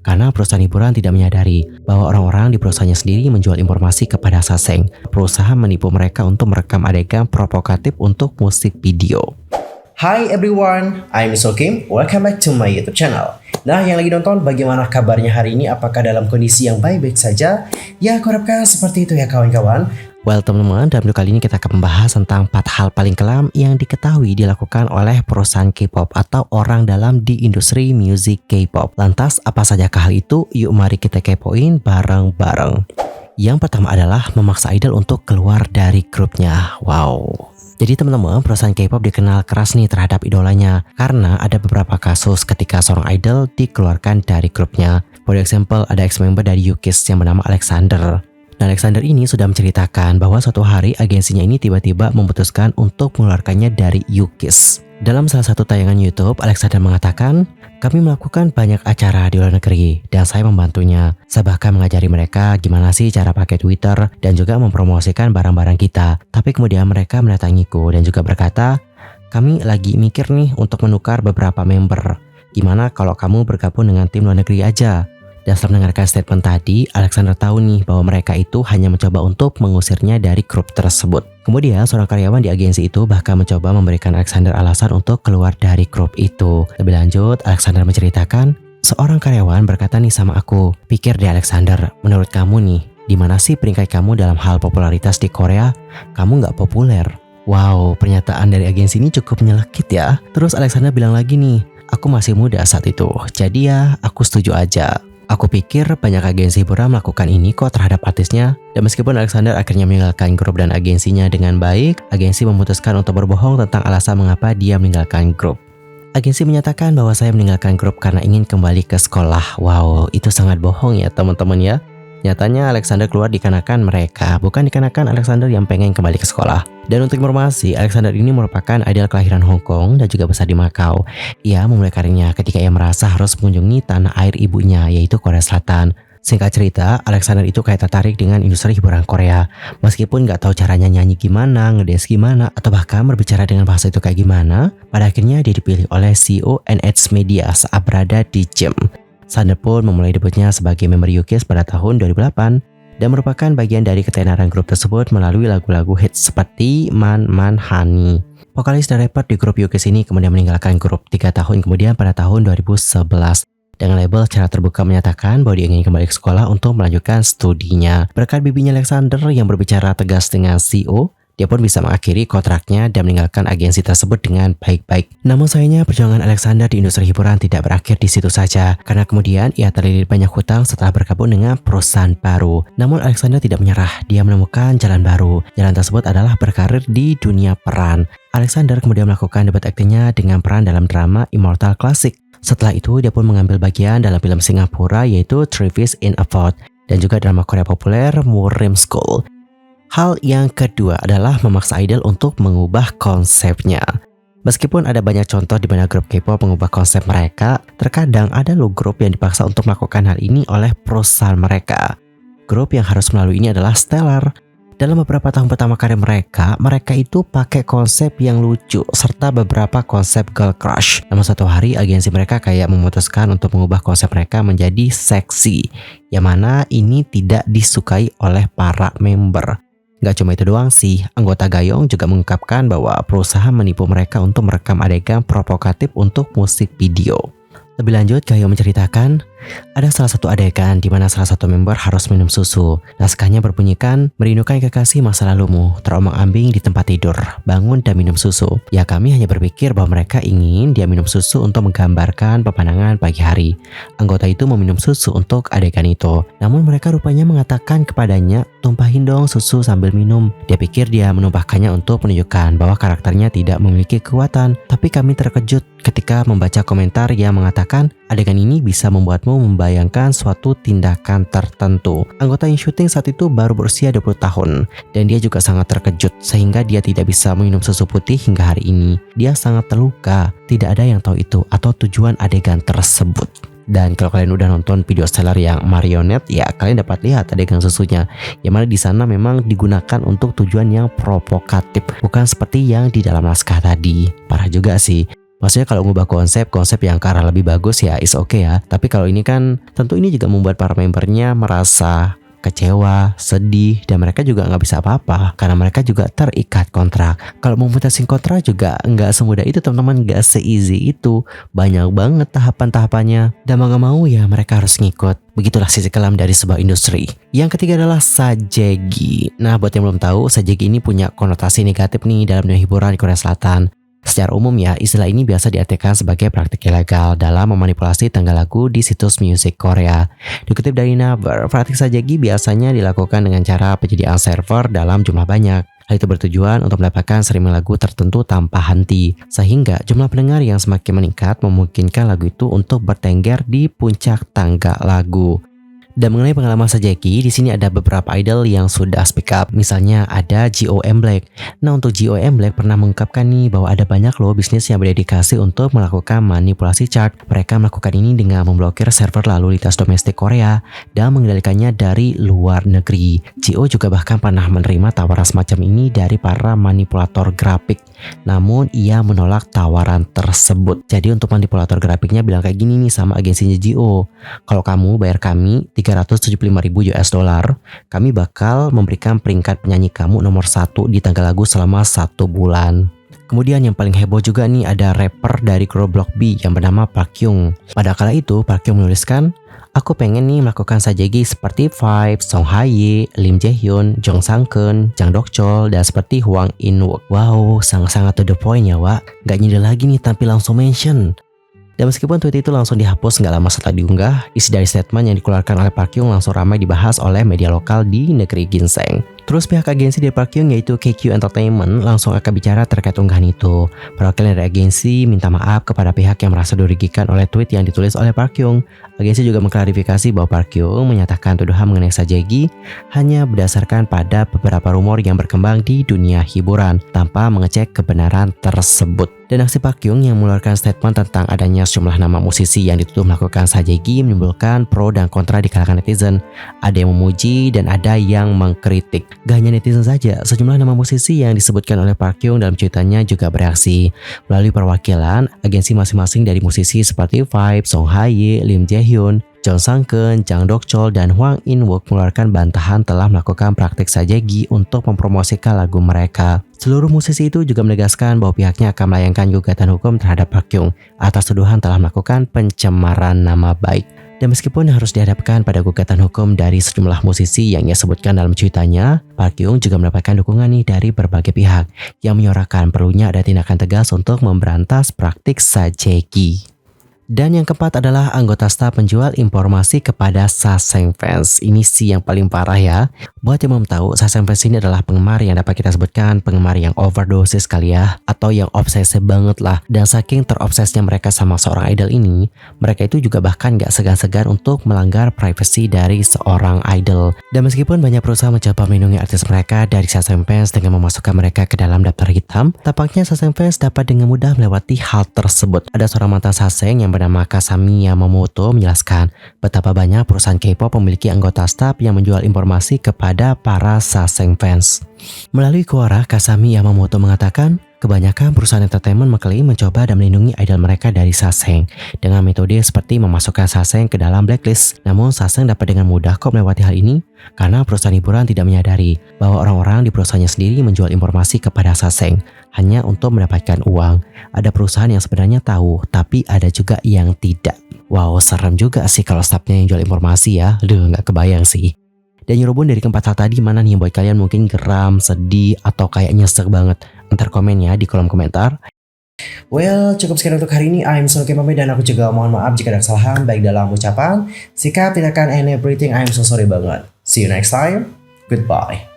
karena perusahaan hiburan tidak menyadari bahwa orang-orang di perusahaannya sendiri menjual informasi kepada Saseng. Perusahaan menipu mereka untuk merekam adegan provokatif untuk musik video. Hi everyone, I'm Mr. Kim. Welcome back to my YouTube channel. Nah, yang lagi nonton, bagaimana kabarnya hari ini? Apakah dalam kondisi yang baik-baik saja? Ya, aku harapkan seperti itu ya kawan-kawan. Well teman-teman, dalam video kali ini kita akan membahas tentang 4 hal paling kelam yang diketahui dilakukan oleh perusahaan K-pop atau orang dalam di industri musik K-pop. Lantas apa sajakah hal itu? Yuk mari kita kepoin bareng-bareng. Yang pertama adalah memaksa idol untuk keluar dari grupnya. Wow. Jadi teman-teman, perusahaan K-pop dikenal keras nih terhadap idolanya karena ada beberapa kasus ketika seorang idol dikeluarkan dari grupnya. For example, ada ex-member dari U-KISS yang bernama Alexander. Dan Alexander ini sudah menceritakan bahwa suatu hari agensinya ini tiba-tiba memutuskan untuk mengeluarkannya dari U-KISS. Dalam salah satu tayangan YouTube, Alexander mengatakan, "Kami melakukan banyak acara di luar negeri dan saya membantunya. Saya bahkan mengajari mereka gimana sih cara pakai Twitter dan juga mempromosikan barang-barang kita. Tapi kemudian mereka mendatangiku dan juga berkata, kami lagi mikir nih untuk menukar beberapa member. Gimana kalau kamu bergabung dengan tim luar negeri aja?" Dan setelah mendengarkan statement tadi, Alexander tahu nih bahwa mereka itu hanya mencoba untuk mengusirnya dari grup tersebut. Kemudian seorang karyawan di agensi itu bahkan mencoba memberikan Alexander alasan untuk keluar dari grup itu. Lebih lanjut, Alexander menceritakan, seorang karyawan berkata nih sama aku, "Pikir deh Alexander, menurut kamu nih, di mana sih peringkat kamu dalam hal popularitas di Korea? Kamu nggak populer." Wow, pernyataan dari agensi ini cukup menyelekit ya. Terus Alexander bilang lagi nih, "Aku masih muda saat itu, jadi ya aku setuju aja. Aku pikir banyak agensi hiburan melakukan ini kok terhadap artisnya." Dan meskipun Alexander akhirnya meninggalkan grup dan agensinya dengan baik, agensi memutuskan untuk berbohong tentang alasan mengapa dia meninggalkan grup. Agensi menyatakan bahwa saya meninggalkan grup karena ingin kembali ke sekolah. Wow, itu sangat bohong ya teman-teman ya. Nyatanya Alexander keluar dikarenakan mereka, bukan dikarenakan Alexander yang pengen kembali ke sekolah. Dan untuk informasi, Alexander ini merupakan idol kelahiran Hong Kong dan juga besar di Macau. Ia memulai karirnya ketika ia merasa harus mengunjungi tanah air ibunya, yaitu Korea Selatan. Singkat cerita, Alexander itu kayak tertarik dengan industri hiburan Korea. Meskipun nggak tahu caranya nyanyi gimana, ngedance gimana, atau bahkan berbicara dengan bahasa itu kayak gimana, pada akhirnya dia dipilih oleh CEO NH Media saat berada di gym. Sander pun memulai debutnya sebagai member U-KISS pada tahun 2008 dan merupakan bagian dari ketenaran grup tersebut melalui lagu-lagu hits seperti Man Man Honey. Vokalis dan rapper di grup U-KISS ini kemudian meninggalkan grup 3 tahun kemudian pada tahun 2011 dengan label secara terbuka menyatakan bahwa dia ingin kembali ke sekolah untuk melanjutkan studinya. Berkat bibinya Alexander yang berbicara tegas dengan CEO, dia pun bisa mengakhiri kontraknya dan meninggalkan agensi tersebut dengan baik-baik. Namun sayangnya perjuangan Alexander di industri hiburan tidak berakhir di situ saja, karena kemudian ia terlilit banyak hutang setelah bergabung dengan perusahaan baru. Namun Alexander tidak menyerah, dia menemukan jalan baru. Jalan tersebut adalah berkarir di dunia peran. Alexander kemudian melakukan debut aktingnya dengan peran dalam drama Immortal Classic. Setelah itu dia pun mengambil bagian dalam film Singapura yaitu Travis in a Fort dan juga drama Korea populer Murim School. Hal yang kedua adalah memaksa idol untuk mengubah konsepnya. Meskipun ada banyak contoh di mana grup K-pop mengubah konsep mereka, terkadang ada loh grup yang dipaksa untuk melakukan hal ini oleh perusahaan mereka. Grup yang harus melalui ini adalah Stellar. Dalam beberapa tahun pertama karir mereka itu pakai konsep yang lucu serta beberapa konsep girl crush. Namun suatu hari agensi mereka kayak memutuskan untuk mengubah konsep mereka menjadi seksi, yang mana ini tidak disukai oleh para member. Gak cuma itu doang sih, anggota Gayong juga mengungkapkan bahwa perusahaan menipu mereka untuk merekam adegan provokatif untuk musik video. Lebih lanjut, Gayong menceritakan, ada salah satu adegan di mana salah satu member harus minum susu. Naskahnya berbunyikan, merindukan kekasih masa lalumu, terombang-ambing di tempat tidur, bangun dan minum susu. Ya kami hanya berpikir bahwa mereka ingin dia minum susu untuk menggambarkan pemandangan pagi hari. Anggota itu meminum susu untuk adegan itu. Namun mereka rupanya mengatakan kepadanya, tumpahin dong susu sambil minum. Dia pikir dia menumpahkannya untuk menunjukkan bahwa karakternya tidak memiliki kekuatan. Tapi kami terkejut ketika membaca komentar yang mengatakan adegan ini bisa membuatmu membayangkan suatu tindakan tertentu. Anggota yang syuting saat itu baru berusia 20 tahun dan dia juga sangat terkejut sehingga dia tidak bisa minum susu putih hingga hari ini. Dia sangat terluka, tidak ada yang tahu itu atau tujuan adegan tersebut. Dan kalau kalian udah nonton video Stellar yang marionette, ya kalian dapat lihat adegan susunya, yang mana di sana memang digunakan untuk tujuan yang provokatif, bukan seperti yang di dalam naskah tadi. Parah juga sih. Maksudnya kalau ngubah konsep yang ke arah lebih bagus ya is okay ya. Tapi kalau ini kan tentu ini juga membuat para membernya merasa kecewa, sedih, dan mereka juga nggak bisa apa-apa karena mereka juga terikat kontrak. Kalau mau mutasin kontrak juga nggak semudah itu teman-teman, nggak se-easy itu. Banyak banget tahapan-tahapannya, dan mau nggak mau ya mereka harus ngikut. Begitulah sisi kelam dari sebuah industri. Yang ketiga adalah sajegi. Nah, buat yang belum tahu, sajegi ini punya konotasi negatif nih dalam dunia hiburan di Korea Selatan. Secara umum ya, istilah ini biasa diartikan sebagai praktik ilegal dalam memanipulasi tanggal lagu di situs musik Korea. Dikutip dari Naver, praktik sajegi biasanya dilakukan dengan cara penyediaan server dalam jumlah banyak. Hal itu bertujuan untuk mendapatkan streaming lagu tertentu tanpa henti, sehingga jumlah pendengar yang semakin meningkat memungkinkan lagu itu untuk bertengger di puncak tangga lagu. Dan mengenai pengalaman sajegi, di sini ada beberapa idol yang sudah speak up. Misalnya ada GOM Black. Nah, untuk GOM Black pernah mengungkapkan nih bahwa ada banyak loh bisnis yang berdedikasi untuk melakukan manipulasi chart. Mereka melakukan ini dengan memblokir server lalu lintas domestik Korea dan mengendalikannya dari luar negeri. GO juga bahkan pernah menerima tawaran semacam ini dari para manipulator grafik. Namun ia menolak tawaran tersebut. Jadi untuk manipulator grafiknya bilang kayak gini nih sama agensinya GO. Kalau kamu bayar kami 375.000 US dollar, kami bakal memberikan peringkat penyanyi kamu nomor 1 di tanggal lagu selama 1 bulan. Kemudian yang paling heboh juga nih ada rapper dari grup Block B yang bernama Park Kyung. Pada kala itu Park Kyung menuliskan, "Aku pengen nih melakukan sajegi seperti Vibes, Song Hye, Lim Jae-hyun, Jung Sang-keun, Jang Dok-chol, dan seperti Hwang In-wook." Wow, sangat-sangat to the point ya, Wak. Gak nyindir lagi nih tapi langsung mention. Dan meskipun tweet itu langsung dihapus nggak lama setelah diunggah, isi dari statement yang dikeluarkan oleh Park Kyung langsung ramai dibahas oleh media lokal di negeri ginseng. Terus pihak agensi dari Park Kyung yaitu KQ Entertainment langsung akan bicara terkait unggahan itu. Perwakilan dari agensi minta maaf kepada pihak yang merasa dirugikan oleh tweet yang ditulis oleh Park Kyung. Agensi juga mengklarifikasi bahwa Park Kyung menyatakan tuduhan mengenai sajegi hanya berdasarkan pada beberapa rumor yang berkembang di dunia hiburan tanpa mengecek kebenaran tersebut. Dan aksi Park Kyung yang mengeluarkan statement tentang adanya sejumlah nama musisi yang dituduh melakukan sajegi menimbulkan pro dan kontra di kalangan netizen. Ada yang memuji dan ada yang mengkritik. Gak hanya netizen saja, sejumlah nama musisi yang disebutkan oleh Park Kyung dalam cuitannya juga bereaksi. Melalui perwakilan, agensi masing-masing dari musisi seperti Vibes, Song Hye, Lim Jae-hyun, Jung Sang-keun, Jang Dok-chol, dan Hwang In-wook mengeluarkan bantahan telah melakukan praktik sajegi untuk mempromosikan lagu mereka. Seluruh musisi itu juga menegaskan bahwa pihaknya akan melayangkan gugatan hukum terhadap Park Kyung atas tuduhan telah melakukan pencemaran nama baik. Dan meskipun harus dihadapkan pada gugatan hukum dari sejumlah musisi yang ia sebutkan dalam cuitannya, Park Kyung juga mendapatkan dukungan nih dari berbagai pihak yang menyuarakan perlunya ada tindakan tegas untuk memberantas praktik sajegi. Dan yang keempat adalah anggota staf penjual informasi kepada Saseng Fans. Ini sih yang paling parah ya. Buat yang belum tahu, Saseng Fans ini adalah penggemar yang dapat kita sebutkan penggemar yang overdosis kali ya, atau yang obsesi banget lah. Dan saking terobsesnya mereka sama seorang idol ini, mereka itu juga bahkan gak segan-segan untuk melanggar privasi dari seorang idol. Dan meskipun banyak perusahaan mencoba melindungi artis mereka dari Saseng Fans dengan memasukkan mereka ke dalam daftar hitam, tampaknya Saseng Fans dapat dengan mudah melewati hal tersebut. Ada seorang mantan Saseng yang bernama Kasami Yamamoto menjelaskan betapa banyak perusahaan K-pop memiliki anggota staf yang menjual informasi kepada para Saseng Fans. Melalui Quora, Kasami Yamamoto mengatakan, kebanyakan perusahaan entertainment mengklaim mencoba dan melindungi idol mereka dari Saseng dengan metode seperti memasukkan Saseng ke dalam blacklist. Namun Saseng dapat dengan mudah kok melewati hal ini karena perusahaan hiburan tidak menyadari bahwa orang-orang di perusahaannya sendiri menjual informasi kepada Saseng hanya untuk mendapatkan uang. Ada perusahaan yang sebenarnya tahu, tapi ada juga yang tidak. Wow, serem juga sih kalau stafnya yang jual informasi ya. Aduh, nggak kebayang sih. Dan Yorobun dari keempat hal tadi mana nih yang buat kalian mungkin geram, sedih, atau kayak nyesek banget? Ntar komen ya di kolom komentar. Well, cukup sekian untuk hari ini. I'm so pamit dan aku juga mohon maaf jika ada kesalahan baik dalam ucapan, sikap, tindakan, and everything. I'm so sorry banget. See you next time. Goodbye.